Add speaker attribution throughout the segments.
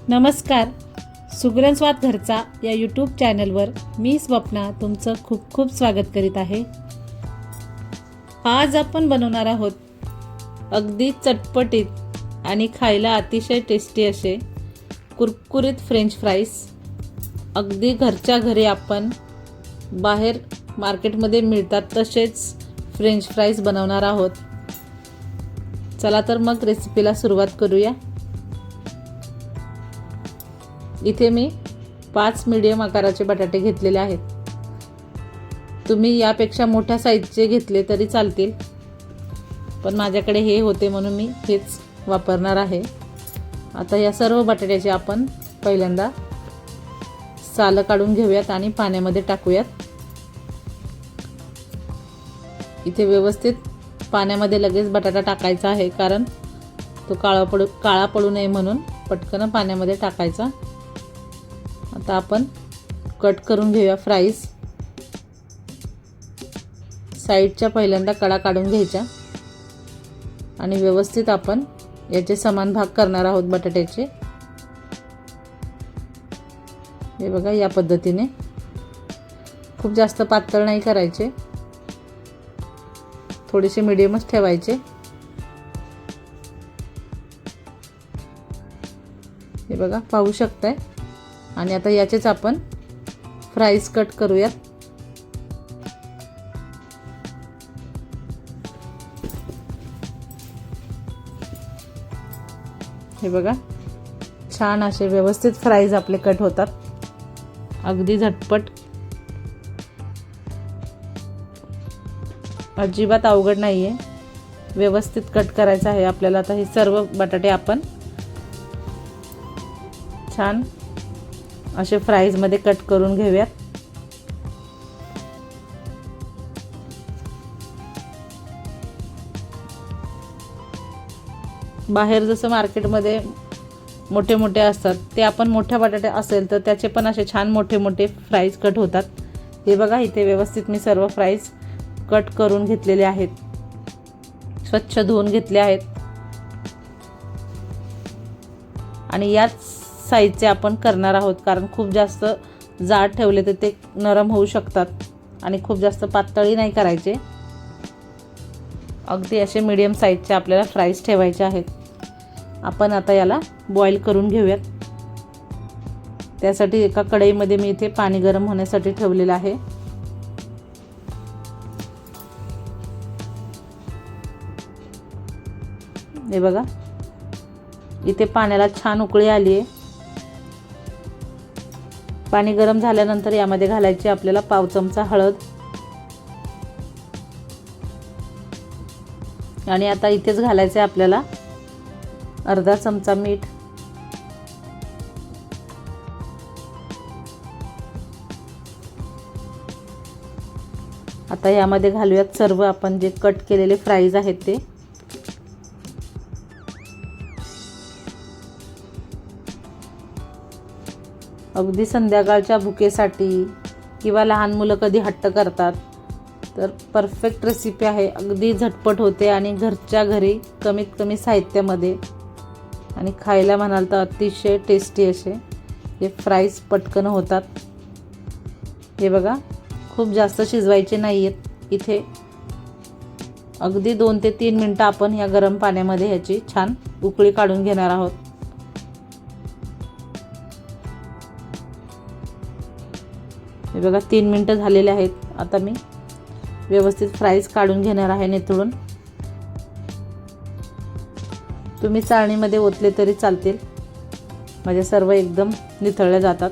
Speaker 1: नमस्कार. सुगरण स्वाद घरचा या यूट्यूब चॅनलवर मी स्वप्ना तुमचं खूप खूप स्वागत करीत आहे. आज आपण बनवणार आहोत अगदी चटपटीत आणि खायला अतिशय टेस्टी असे कुरकुरीत फ्रेंच फ्राईज. अगदी घरच्या घरी आपण बाहेर मार्केटमध्ये मिळतात तसेच फ्रेंच फ्राईज बनवणार आहोत. चला तर मग रेसिपीला सुरुवात करूया. इथे मी 5 मीडियम आकाराचे बटाटे घेतलेले आहेत. तुम्ही यापेक्षा मोठ्या साईजचे घेतले तरी चालतील, पण माझ्याकडे हे होते म्हणून मी हेच वापरणार आहे. आता या सर्व बटाट्याचे आपण पहिल्यांदा सालं काढून घेऊयात आणि पाण्यामध्ये टाकूयात. इथे व्यवस्थित पाण्यामध्ये लगेच बटाटा टाकायचा आहे, कारण तो काळा पडू नये म्हणून पटकन पाण्यामध्ये टाकायचा. आता आपण कट करून घेऊया फ्राईज. साईडच्या पहिल्यांदा कडा काढून घ्यायच्या आणि व्यवस्थित आपण याचे समान भाग करणार आहोत बटाट्याचे. हे बघा, या पद्धतीने. खूप जास्त पातळ नाही करायचे, थोडेसे मीडियमच ठेवायचे. हे बघा, पाहू शकताय. आणि आता याचेच आपण फ्राईज कट करूयात. हे बघा, छान असे व्यवस्थित फ्राईज आपले कट होतात, अगदी झटपट. अजिबात अवघड नाहीये, व्यवस्थित कट करायचं आहे आपल्याला. आता हे सर्व बटाटे आपण छान असे फ्राईजमध्ये कट करून घेऊयात. बाहेर जसं मार्केटमध्ये मोठे मोठे असतात ते आपण मोठ्या बटाटे असेल तर त्याचे पण असे छान मोठे मोठे फ्राईज कट होतात. हे बघा, इथे व्यवस्थित मी सर्व फ्राईज कट करून घेतलेले आहेत, स्वच्छ धुवून घेतले आहेत. आणि याच साईजचे आपण करणार आहोत, कारण खूप जास्त जाड ठेवले तर ते नरम होऊ शकतात आणि खूप जास्त पातळी नाही करायचे. अगदी असे मीडियम साईजचे आपल्याला फ्राईज ठेवायचे आहेत. आपण आता याला बॉईल करून घेऊयात. त्यासाठी एका कढईमध्ये मी इथे पाणी गरम होण्यासाठी ठेवलेलं आहे. हे बघा, इथे पाण्याला छान उकळी आली आहे. पाणी गरम झाल्यानंतर यामध्ये घालायची आपल्याला पाव चमचा हळद. आणि आता इथेच घालायचे आपल्याला अर्धा चमचा मीठ. आता यामध्ये घालूयात सर्व आपण जे कट केलेले फ्राईज आहेत ते. अगदी संध्याकाळच्या भुकेसाठी किंवा लहान मुलं कधी हट्ट करतात तर परफेक्ट रेसिपी आहे. अगदी झटपट होते आणि घरच्या घरी कमीत कमी साहित्यामध्ये, आणि खायला म्हणाल तर अतिशय टेस्टी असे हे फ्राईज पटकन होतात. हे बघा, खूप जास्त शिजवायचे नाही आहेत. इथे अगदी 2 ते 3 मिनटं आपण या गरम पाण्यामध्ये ह्याची छान उकळी काढून घेणार आहोत. हे बघा, 3 मिनटं झालेले आहेत. आता मी व्यवस्थित फ्राईज काढून घेणार आहे निथळून. तुम्ही चाळणीमध्ये ओतले तरी चालतील, म्हणजे सर्व एकदम निथळले जातात.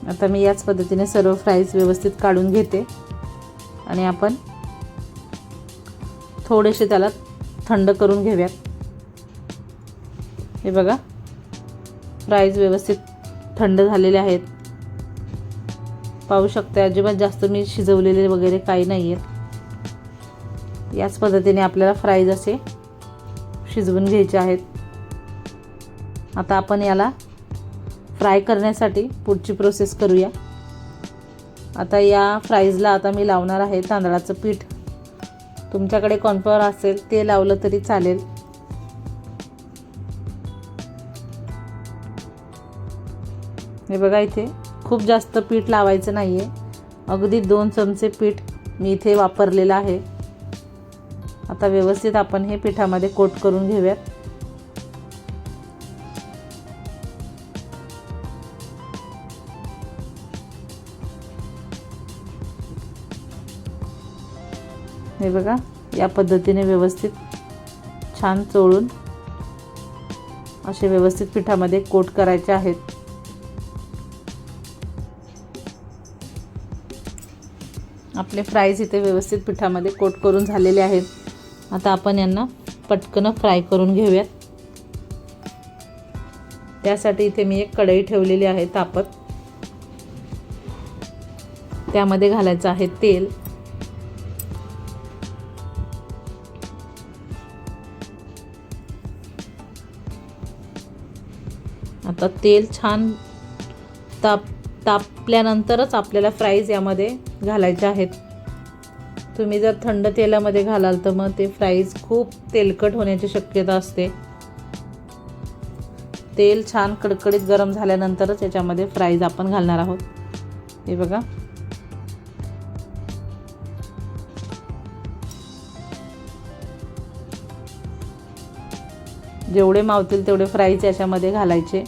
Speaker 1: आता मी याच पद्धतीने सर्व फ्राईज व्यवस्थित काढून घेते आणि आपण थोडेसे त्याला थंड करून घेऊयात. हे बघा, फ्राईज व्यवस्थित थंड झालेले आहेत. पाहू शकता, अजिबात जास्त मी शिजवलेले वगैरे काही नाही आहेत. याच पद्धतीने आपल्याला फ्राईज असे शिजवून घ्यायचे आहेत. आता आपण याला फ्राय करण्यासाठी पुढची प्रोसेस करूया. आता या फ्राईजला आता मी लावणार आहे तांदळाचं पीठ. तुमच्याकडे कॉर्नफ्लॉवर असेल ते लावलं तरी चालेल. हे बघा, इथे खूप जास्त पीठ लावायचं नाही आहे. अगदी 2 चमचे पीठ मी इथे वापरलेलं आहे. आता व्यवस्थित आपण हे पिठामध्ये कोट करून घेऊयात. हे बघा, या पद्धतीने व्यवस्थित छान चोळून असे व्यवस्थित पिठामध्ये कोट करायचे आहेत. आपले फ्राईज इथे व्यवस्थित पिठामध्ये कोट करून झालेले आहेत. आता आपण यांना पटकन फ्राय करून घेऊयात. त्यासाठी इथे मी एक कढई ठेवलेली आहे तापत. त्यामध्ये घालायचं आहे तेल. आता तेल छान तापल्यानंतरच आपल्याला फ्राईज यामध्ये घालायचे आहेत. तुम्ही जर थंड तेलामध्ये घालाल तर मग ते फ्राईज खूप तेलकट होण्याची शक्यता असते. तेल छान कडकडीत गरम झाल्यानंतरच याच्यामध्ये फ्राईज आपण घालणार आहोत. हे बघा, जेवढे मावतील तेवढे फ्राईज याच्यामध्ये घालायचे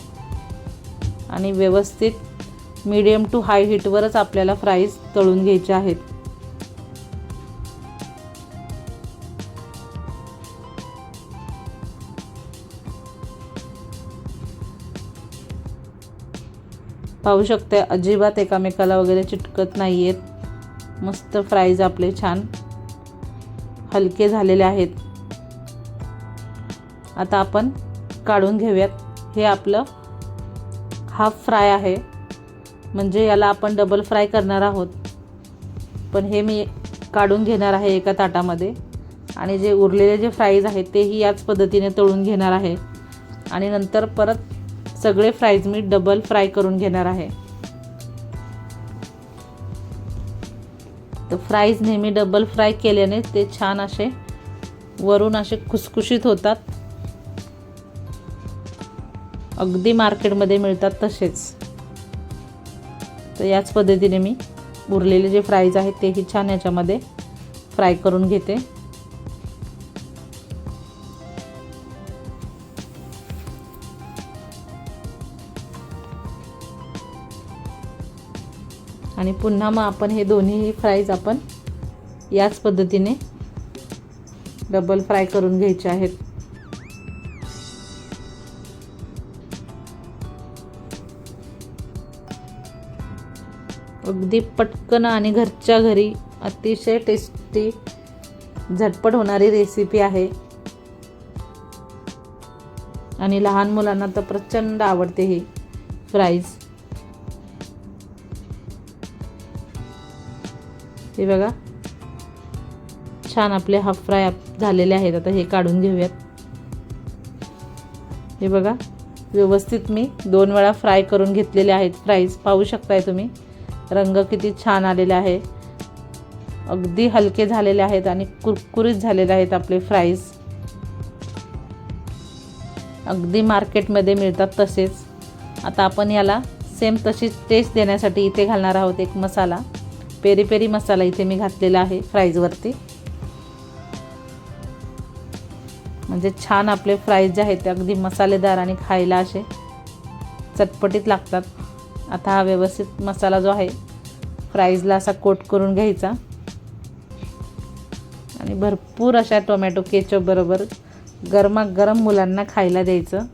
Speaker 1: आणि व्यवस्थित मीडियम टू हाय हीटवरच आपल्याला फ्राईज तळून घ्यायचे आहेत. पाहू शकता, अजिबात एकामेकाला वगैरे चिटकत नाही आहेत. मस्त फ्राईज आपले छान हलके झालेले आहेत. आता आपण काढून घेऊयात. हे आपलं हाफ फ्राय आहे, म्हणजे याला आपण डबल फ्राय करणार आहोत. पण हे मी काढून घेणार आहे एका ताटामध्ये आणि जे उरलेले जे फ्राईज आहेत तेही याच पद्धतीने तळून घेणार आहे आणि नंतर परत सगळे फ्राईज मी डबल फ्राय करून घेणार आहे. तर फ्राईज नेहमी डबल फ्राय केल्याने ते छान असे वरून असे खुसखुशीत होतात. अगदी मार्केटमध्ये मिळतात तसेच. तर याच पद्धतीने मी उरलेले जे फ्राईज आहेत तेही छान याच्यामध्ये फ्राय करून घेते. आणि पुन्हा मग आपण हे दोन्ही फ्राईज आपण याच पद्धतीने डबल फ्राय करून घ्यायचे आहेत. अगदी पटकन आणि घरच्या घरी अतिशय टेस्टी झटपट होणारी रेसिपी आहे आणि लहान मुलांना तर प्रचंड आवडते ही फ्राईज. हे बघा, छान आपले हाफ फ्राय झालेले आहेत. आता हे काढून घेऊयात. हे बघा, व्यवस्थित मी 2 वेळा फ्राय करून घेतलेले आहेत फ्राईज. पाहू शकताय तुम्ही, रंग किती छान आलेला आहे. अगदी हलके झालेले आहेत आणि कुरकुरीत झालेले आहेत आपले फ्राईज. अगदी मार्केटमध्ये मिळतात तसेच. आता आपण याला सेम तशीच टेस्ट देण्यासाठी इथे घालणार आहोत एक मसाला. पेरी पेरी मसाला इथे मी घातलेला आहे फ्राईजवरती, म्हणजे छान आपले फ्राईज जे आहेत ते अगदी मसालेदार आणि खायला असे चटपटीत लागतात. आता हा व्यवस्थित मसाला जो आहे फ्राईजला असा कोट करून घ्यायचा आणि भरपूर अशा टोमॅटो केचप बरोबर गरमागरम मुलांना खायला द्यायचं.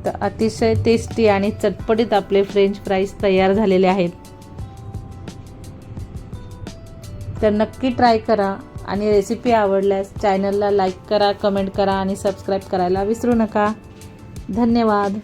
Speaker 1: तर अतिशय टेस्टी आणि चटपटीत आपले फ्रेंच फ्राईज तयार झालेले आहेत. तर नक्की ट्राय करा आणि रेसिपी आवडल्यास चॅनलला लाईक करा, कमेंट करा आणि सबस्क्राईब करायला विसरू नका. धन्यवाद.